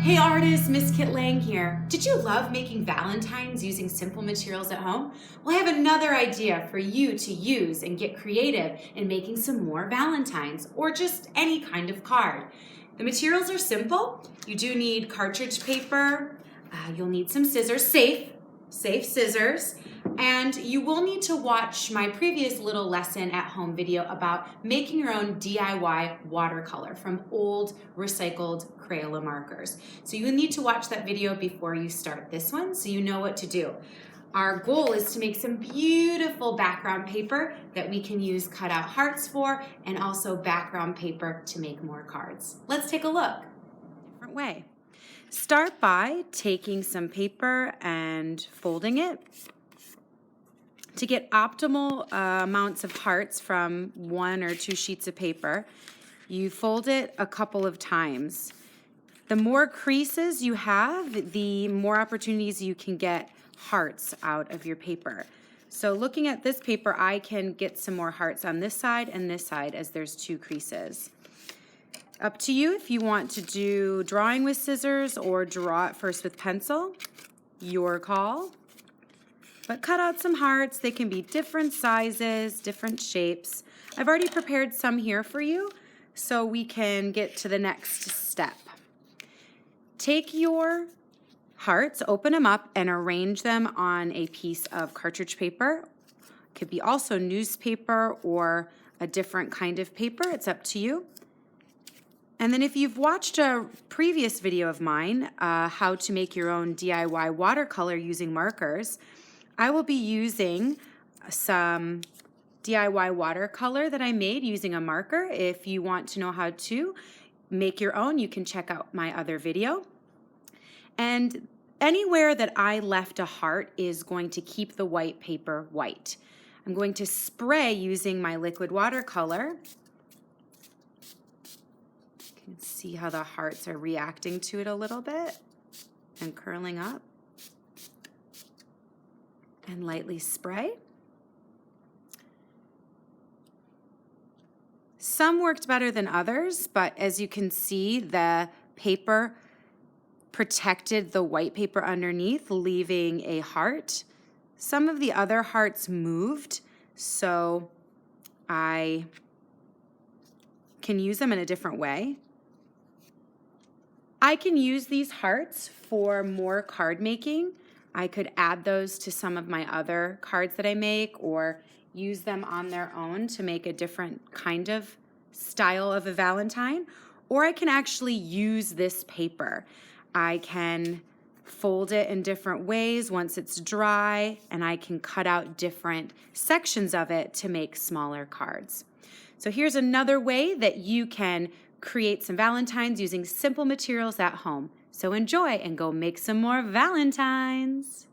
Hey artist, Miss Kit Lang here. Did you love making Valentines using simple materials at home? Well, I have another idea for you to use and get creative in making some more Valentines or just any kind of card. The materials are simple. You do need cartridge paper, you'll need some scissors, safe scissors, and you will need to watch my previous little lesson at home video about making your own DIY watercolor from old recycled Crayola markers. So you need to watch that video before you start this one so you know what to do. Our goal is to make some beautiful background paper that we can use cutout hearts for, and also background paper to make more cards. Let's take a look. Different way. Start by taking some paper and folding it. To get optimal amounts of hearts from 1 or 2 sheets of paper, you fold it a couple of times. The more creases you have, the more opportunities you can get hearts out of your paper. So looking at this paper, I can get some more hearts on this side and this side as there's 2 creases. Up to you if you want to do drawing with scissors or draw it first with pencil. Your call. But cut out some hearts. They can be different sizes, different shapes. I've already prepared some here for you so we can get to the next step. Take your hearts, open them up, and arrange them on a piece of cartridge paper. It could be also newspaper or a different kind of paper. It's up to you. And then if you've watched a previous video of mine, how to make your own DIY watercolor using markers, I will be using some DIY watercolor that I made using a marker. If you want to know how to make your own, you can check out my other video. And anywhere that I left a heart is going to keep the white paper white. I'm going to spray using my liquid watercolor. You can see how the hearts are reacting to it a little bit and curling up. And lightly spray. Some worked better than others, but as you can see, the paper protected the white paper underneath, leaving a heart. Some of the other hearts moved, so I can use them in a different way. I can use these hearts for more card making. I could add those to some of my other cards that I make or use them on their own to make a different kind of style of a Valentine. Or I can actually use this paper. I can fold it in different ways once it's dry, and I can cut out different sections of it to make smaller cards. So here's another way that you can create some Valentines using simple materials at home. So enjoy and go make some more Valentines.